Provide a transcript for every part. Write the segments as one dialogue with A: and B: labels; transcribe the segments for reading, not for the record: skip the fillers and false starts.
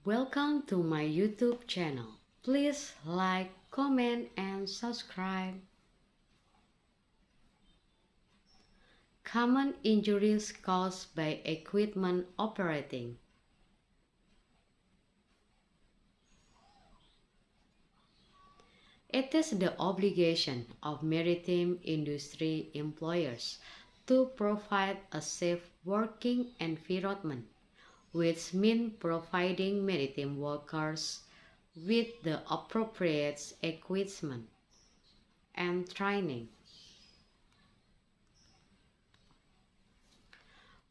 A: Welcome to my YouTube channel. Please like, comment, and subscribe. Common injuries caused by equipment operating. It is the obligation of maritime industry employers to provide a safe working environment, which means providing maritime workers with the appropriate equipment and training.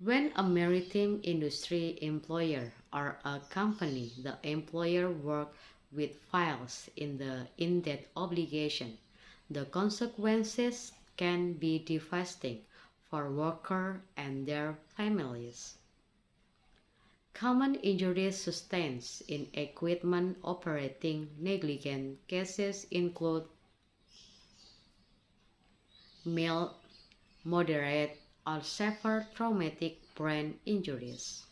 A: When a maritime industry employer or a company, the employer work with files in that obligation, the consequences can be devastating for workers and their families. Common injuries sustained in equipment operating negligence cases include mild, moderate, or severe traumatic brain injuries,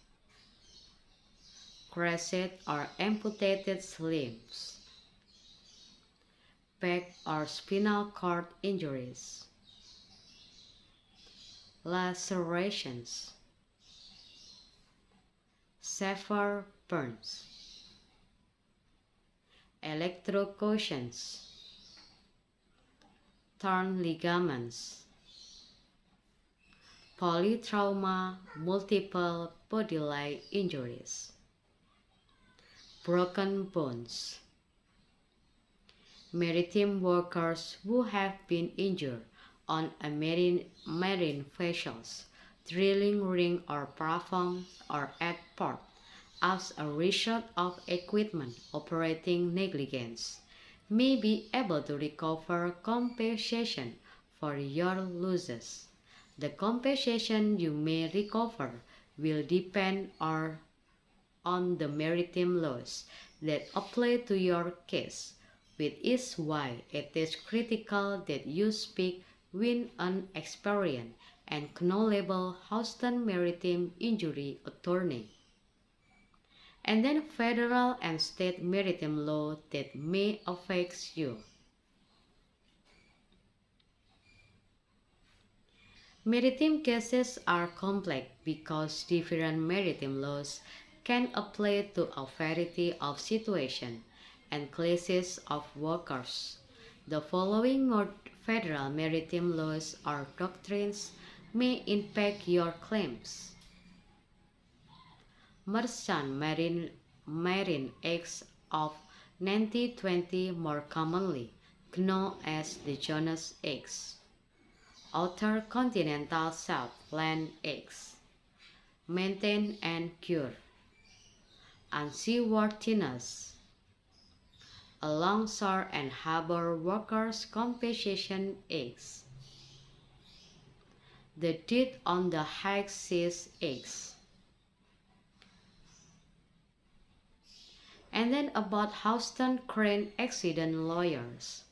A: crushed or amputated limbs, back or spinal cord injuries, lacerations, severe burns, electrocutions, torn ligaments, polytrauma, multiple bodily injuries, broken bones. Maritime workers who have been injured on a marine vessels, drilling rig or platform or at port as a result of equipment operating negligence may be able to recover compensation for your losses. The compensation you may recover will depend on the maritime laws that apply to your case, which is why it is critical that you speak with an experienced and knowledgeable Houston Maritime Injury attorney. And then federal and state maritime law that may affect you. Maritime cases are complex because different maritime laws can apply to a variety of situations and classes of workers. The following federal maritime laws or doctrines may impact your claims. Merchant Marine Acts of 1920, more commonly known as the Jones Acts. Outer Continental Shelf Land Acts. Maintain and cure. Unseaworthiness. Longshore and Harbor Workers Compensation Acts. The Deed on the High Seas Acts. And then about Houston crane accident lawyers.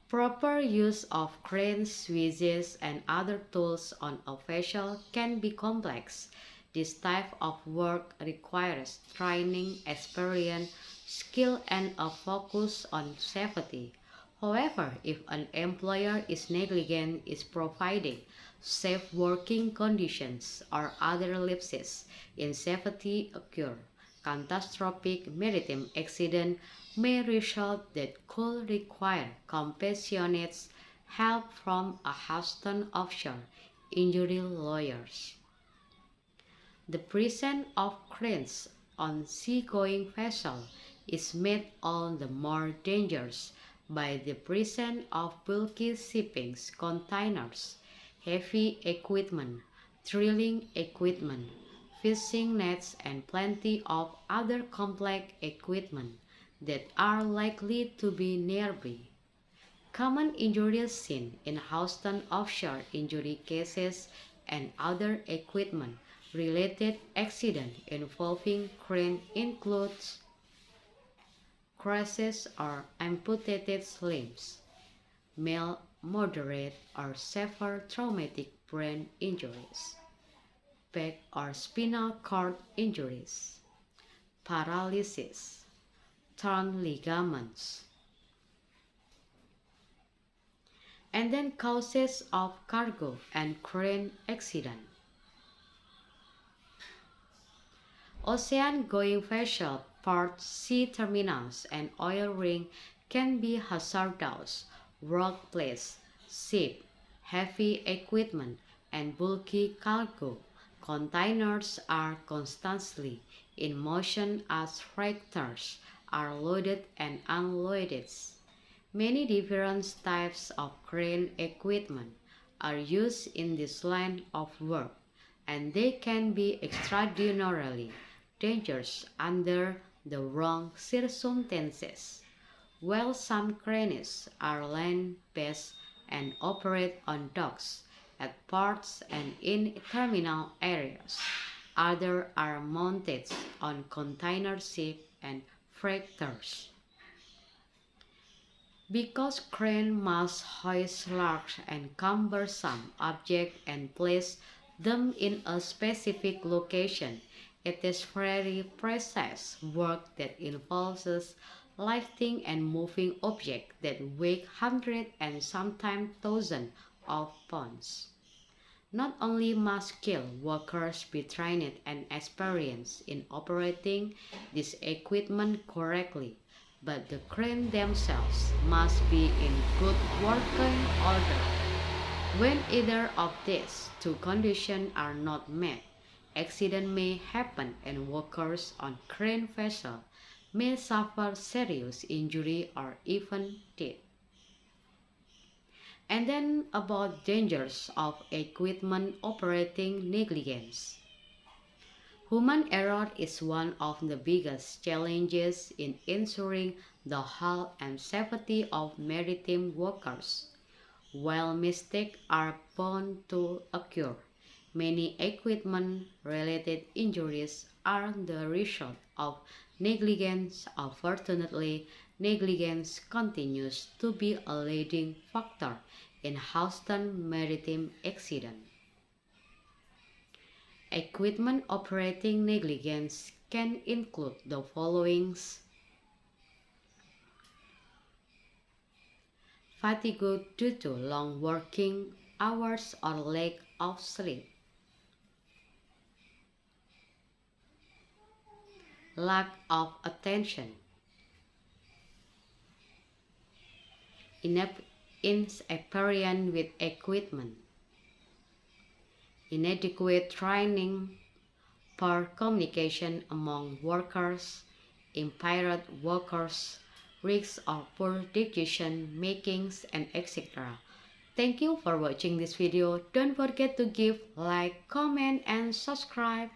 A: Proper use of cranes, switches, and other tools on a vessel can be complex. This type of work requires training, experience, skill, and a focus on safety. However, if an employer is negligent in providing safe working conditions or other lapses in safety occur, catastrophic maritime accident may result that could require compassionate help from a Houston offshore injury lawyers. The presence of cranes on seagoing vessels is made all the more dangerous by the presence of bulky shipping containers, heavy equipment, drilling equipment, fishing nets, and plenty of other complex equipment that are likely to be nearby. Common injuries seen in Houston offshore injury cases and other equipment-related accidents involving crane includes crushes or amputated limbs, moderate, or severe traumatic brain injuries, back or spinal cord injuries, paralysis, torn ligaments, and then causes of cargo and crane accident. Ocean-going vessels, ports, sea terminals, and oil ring can be hazardous workplaces, ship, heavy equipment, and bulky cargo. Containers are constantly in motion as freighters are loaded and unloaded. Many different types of crane equipment are used in this line of work, and they can be extraordinarily dangerous under the wrong circumstances. While some cranes are land-based and operate on docks, at ports, and in terminal areas, others are mounted on container ships and freighters. Because cranes must hoist large and cumbersome objects and place them in a specific location, it is very precise work that involves lifting and moving objects that weigh hundreds and sometimes thousands of pounds. Not only must skilled workers be trained and experienced in operating this equipment correctly, but the cranes themselves must be in good working order. When either of these two conditions are not met, accidents may happen and workers on crane vessels may suffer serious injury or even death. And then about dangers of equipment operating negligence. Human error is one of the biggest challenges in ensuring the health and safety of maritime workers. While mistakes are bound to occur, many equipment-related injuries are the result of negligence. Unfortunately, negligence continues to be a leading factor in Houston maritime accidents. Equipment operating negligence can include the following: fatigue due to long working hours or lack of sleep, lack of attention, inexperience with equipment, inadequate training, poor communication among workers, impaired workers, risks of poor decision making, and etc. Thank you for watching this video. Don't forget to give like, comment, and subscribe.